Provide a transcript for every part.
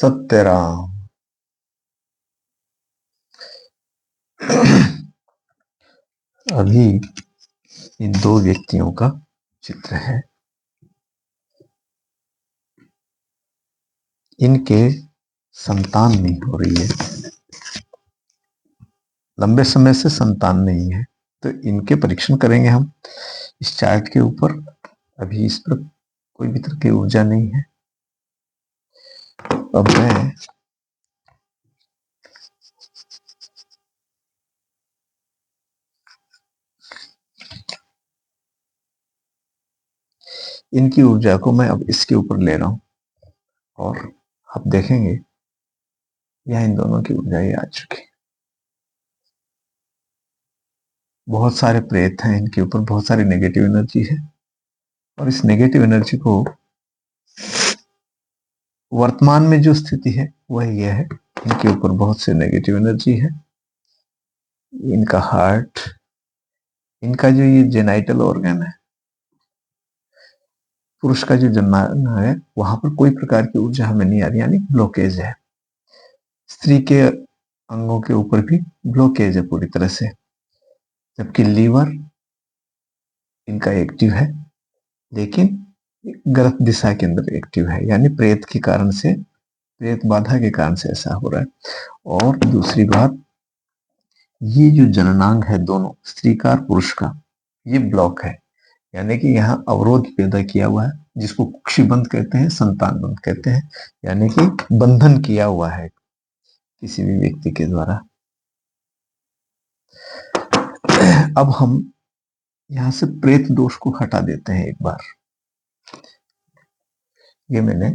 सत्यराम। अभी इन दो व्यक्तियों का चित्र है। इनके संतान नहीं हो रही है, लंबे समय से संतान नहीं है, तो इनके परीक्षण करेंगे हम इस चार्ट के ऊपर। अभी इस पर कोई भी तरह की ऊर्जा नहीं है। अब मैं इनकी ऊर्जा को मैं अब इसके ऊपर ले रहा हूं और आप देखेंगे यहां इन दोनों की ऊर्जा ही आ चुकी। बहुत सारे प्रेत हैं इनके ऊपर, बहुत सारी नेगेटिव एनर्जी है और इस नेगेटिव एनर्जी को वर्तमान में जो स्थिति है वह यह है, इनके ऊपर बहुत से नेगेटिव एनर्जी है। इनका हार्ट, इनका जो ये जेनाइटल ऑर्गन है, पुरुष का जो जन्म है, वहां पर कोई प्रकार की ऊर्जा हमें नहीं आ रही, यानी ब्लॉकेज है। स्त्री के अंगों के ऊपर भी ब्लॉकेज है पूरी तरह से। जबकि लीवर इनका एक्टिव है, लेकिन गलत दिशा के अंदर एक्टिव है, यानी प्रेत के कारण से, प्रेत बाधा के कारण से ऐसा हो रहा है। और दूसरी बात, ये जो जननांग है दोनों, स्त्री का और पुरुष का, ये ब्लॉक है, यानी कि यहाँ अवरोध पैदा किया हुआ है, जिसको कुक्षिबंध कहते हैं, संतान बंध कहते हैं, यानी कि बंधन किया हुआ है किसी भी व्यक्ति के द्वारा। अब हम यहां से प्रेत दोष को हटा देते हैं एक बार। ये मैंने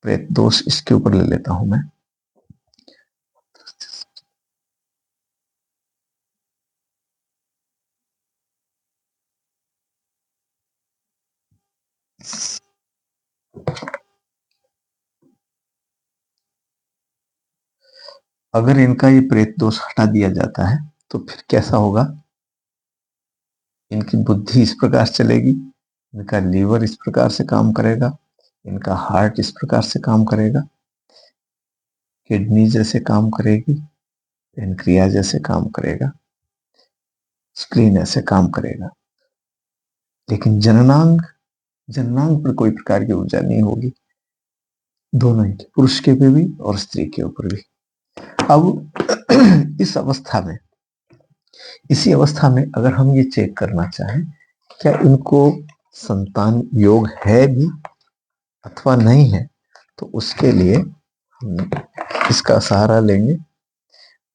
प्रेत दोष इसके ऊपर ले लेता हूं मैं। अगर इनका ये प्रेत दोष हटा दिया जाता है तो फिर कैसा होगा? इनकी बुद्धि इस प्रकार से चलेगी, इनका लीवर इस प्रकार से काम करेगा, इनका हार्ट इस प्रकार से काम करेगा, किडनी जैसे काम करेगी, पेनक्रिया जैसे काम करेगा, स्प्लीन ऐसे काम करेगा। लेकिन जननांग, जननांग पर कोई प्रकार की ऊर्जा नहीं होगी, दोनों ही, पुरुष के पे भी और स्त्री के ऊपर भी। अब इस अवस्था में, इसी अवस्था में अगर हम ये चेक करना चाहें क्या इनको संतान योग है भी अथवा नहीं है, तो उसके लिए हम इसका सहारा लेंगे।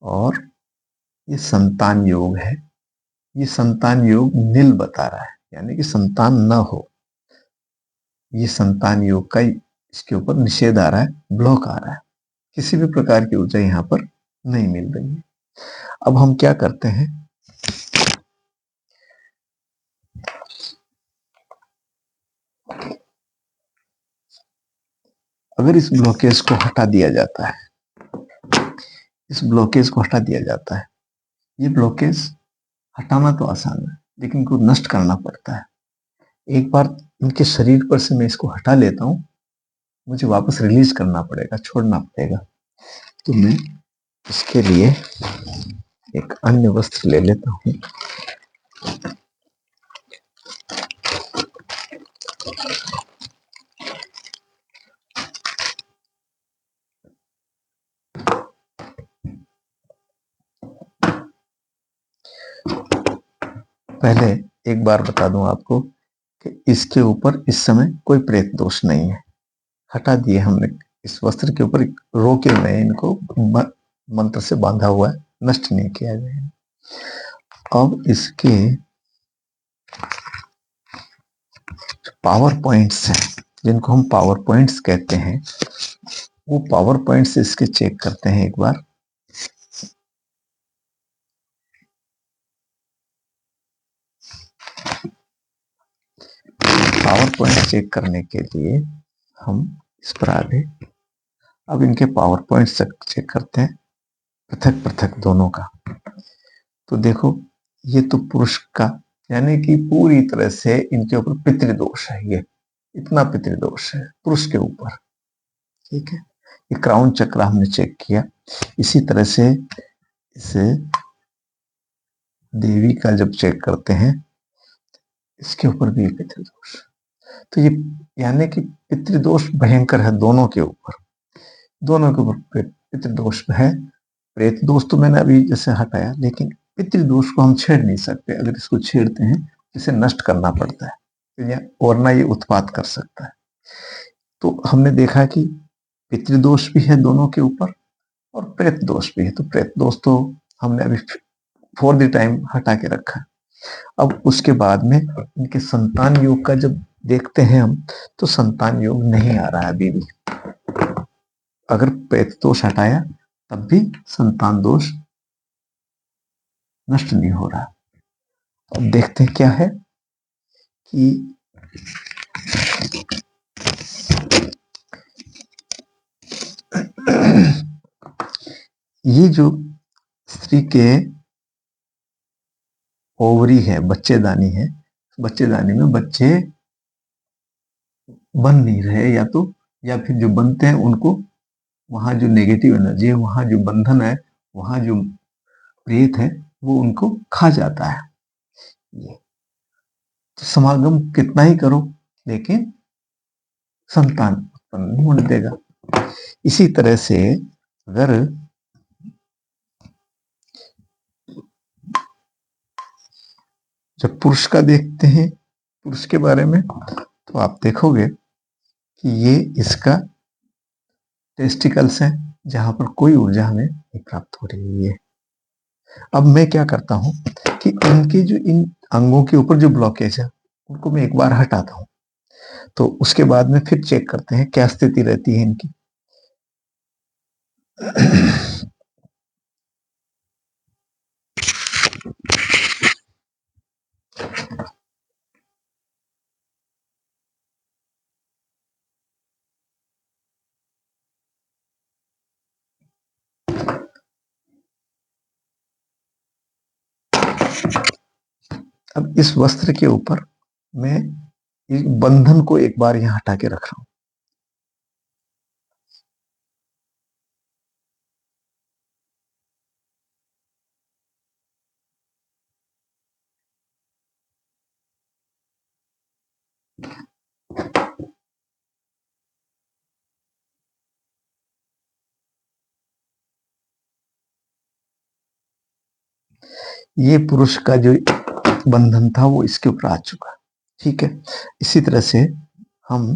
और ये संतान योग है, ये संतान योग नील बता रहा है, यानी कि संतान न हो। ये संतान योग का इसके ऊपर निषेध आ रहा है, ब्लॉक आ रहा है, किसी भी प्रकार की ऊर्जा यहां पर नहीं मिल रही है। अब हम क्या करते हैं, अगर इस ब्लॉकेज को हटा दिया जाता है, इस ब्लॉकेज को हटा दिया जाता है, ये ब्लॉकेज हटाना तो आसान है लेकिन इनको नष्ट करना पड़ता है। एक बार इनके शरीर पर से मैं इसको हटा लेता हूं, मुझे वापस रिलीज करना पड़ेगा, छोड़ना पड़ेगा। तो मैं इसके लिए एक अन्य वस्त्र ले लेता हूं। पहले एक बार बता दूं आपको कि इसके ऊपर इस समय कोई प्रेत दोष नहीं है, हटा दिए हमने। इस वस्त्र के ऊपर रोके हुए हैं, इनको मंत्र से बांधा हुआ है, नष्ट नहीं किया गया। अब इसके पावर पॉइंट्स हैं, जिनको हम पावर पॉइंट्स कहते हैं, वो पावर पॉइंट्स इसके चेक करते हैं एक बार। पावर पॉइंट चेक करने के लिए हम इस पर आ गए। अब इनके पावर पॉइंट्स चेक करते हैं, पृथक पृथक दोनों का। तो देखो, ये तो पुरुष का, यानी कि पूरी तरह से इनके ऊपर पितृदोष है, ये इतना पितृदोष है पुरुष के ऊपर, ठीक है। ये क्राउन चक्र हमने चेक किया। इसी तरह से इसे देवी का जब चेक करते हैं, इसके ऊपर भी पितृदोष। तो ये यानी कि पितृदोष भयंकर है दोनों के ऊपर, दोनों के ऊपर पितृदोष है। प्रेत दोष तो मैंने अभी जैसे हटाया, लेकिन पितृदोष को हम छेड़ नहीं सकते। अगर इसको छेड़ते हैं इसे नष्ट करना पड़ता है, वरना ये उत्पात कर सकता है। तो हमने देखा कि पितृदोष भी है दोनों के ऊपर और प्रेत दोष भी है। तो प्रेत दोष तो हमने अभी फॉर द टाइम हटा के रखा है। अब उसके बाद में इनके संतान योग का जब देखते हैं हम, तो संतान योग नहीं आ रहा है अभी भी। अगर प्रेत दोष हटाया तब भी संतान दोष नष्ट नहीं हो रहा। अब देखते हैं क्या है कि ये जो स्त्री के ओवरी है, बच्चेदानी है, बच्चेदानी में बच्चे बन नहीं रहे, या फिर जो बनते हैं उनको वहां जो नेगेटिव एनर्जी है, वहां जो बंधन है, वहां जो प्रेत है, वो उनको खा जाता है। ये तो समागम कितना ही करो, लेकिन संतान उत्पन्न नहीं होने देगा। इसी तरह से अगर जब पुरुष का देखते हैं, पुरुष के बारे में, तो आप देखोगे कि ये इसका टेस्टिकल्स है, जहां पर कोई ऊर्जा हमें नहीं प्राप्त हो रही है। अब मैं क्या करता हूं कि इनके जो इन अंगों के ऊपर जो ब्लॉकेज है उनको मैं एक बार हटाता हूं, तो उसके बाद में फिर चेक करते हैं क्या स्थिति रहती है इनकी। अब इस वस्त्र के ऊपर मैं इस बंधन को एक बार यहां हटा के रख रहा हूं। ये पुरुष का जो बंधन था वो इसके ऊपर आ चुका। ठीक है, इसी तरह से हम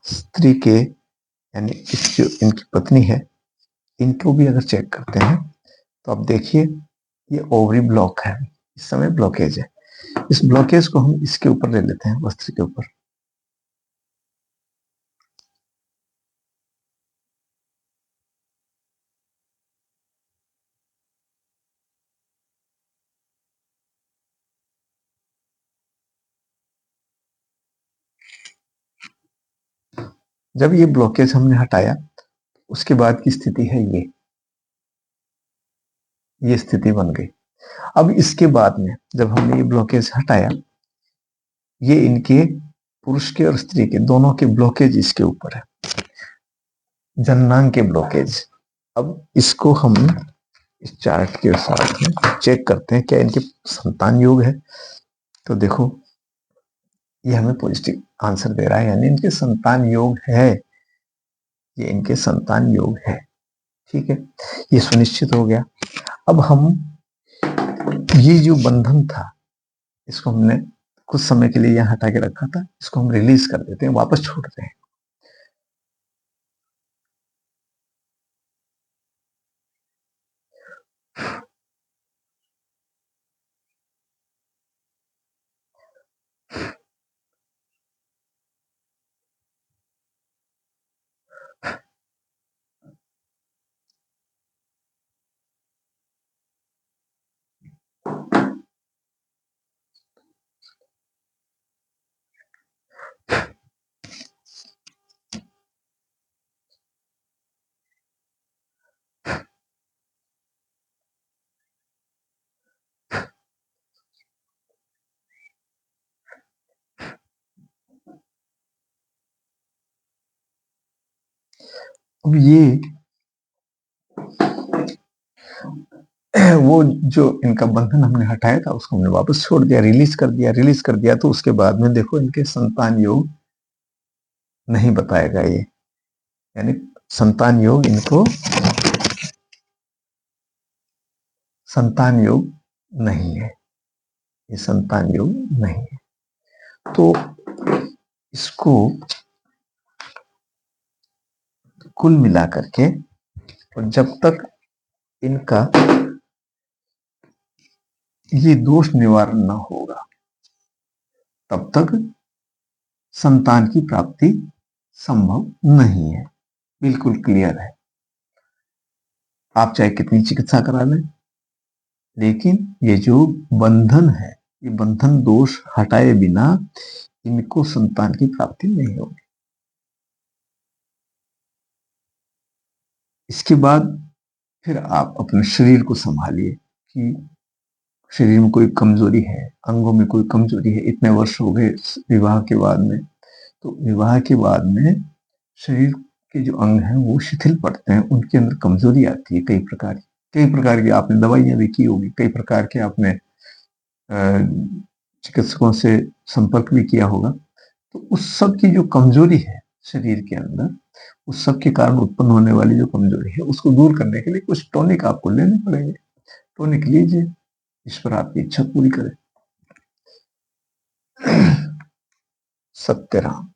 स्त्री के यानी इस जो इनकी पत्नी है, इनको भी अगर चेक करते हैं, तो आप देखिए ये ओवरी ब्लॉक है, इस समय ब्लॉकेज है। इस ब्लॉकेज को हम इसके ऊपर ले लेते हैं, वस्त्र के ऊपर। जब ये ब्लॉकेज हमने हटाया, उसके बाद की स्थिति है ये स्थिति बन गई। अब इसके बाद में जब हमने ये ब्लॉकेज हटाया, ये इनके पुरुष के और स्त्री के दोनों के ब्लॉकेज इसके ऊपर है, जननांग के ब्लॉकेज। अब इसको हम इस चार्ट के साथ में चेक करते हैं क्या इनके संतान योग है। तो देखो ये हमें पॉजिटिव आंसर दे रहा है, यानी इनके संतान योग है, ये इनके संतान योग है। ठीक है, ये सुनिश्चित हो गया। अब हम ये जो बंधन था, इसको हमने कुछ समय के लिए यहाँ हटा के रखा था, इसको हम रिलीज कर देते हैं, वापस छोड़ते हैं। अब ये वो जो इनका बंधन हमने हटाया था उसको हमने वापस छोड़ दिया, रिलीज कर दिया। रिलीज कर दिया तो उसके बाद में देखो इनके संतान योग नहीं बताएगा ये, यानी संतान योग इनको संतान योग नहीं है, ये संतान योग नहीं है। तो इसको कुल मिलाकर के, और जब तक इनका ये दोष निवारण न होगा तब तक संतान की प्राप्ति संभव नहीं है। बिल्कुल क्लियर है। आप चाहे कितनी चिकित्सा करा लें, लेकिन ये जो बंधन है, ये बंधन दोष हटाए बिना इनको संतान की प्राप्ति नहीं होगी। इसके बाद फिर आप अपने शरीर को संभालिए कि शरीर में कोई कमजोरी है, अंगों में कोई कमजोरी है। इतने वर्ष हो गए विवाह के बाद में, तो विवाह के बाद में शरीर के जो अंग हैं वो शिथिल पड़ते हैं, उनके अंदर कमजोरी आती है। कई प्रकार की आपने दवाइयां भी की होगी, कई प्रकार के आपने चिकित्सकों से संपर्क भी किया होगा। तो उस सब की जो कमजोरी है शरीर के अंदर, उस सब के कारण उत्पन्न होने वाली जो कमजोरी है उसको दूर करने के लिए कुछ टॉनिक आपको लेने पड़ेंगे। टॉनिक लीजिए, ईश्वर आपकी इच्छा पूरी करे। सत्यराम।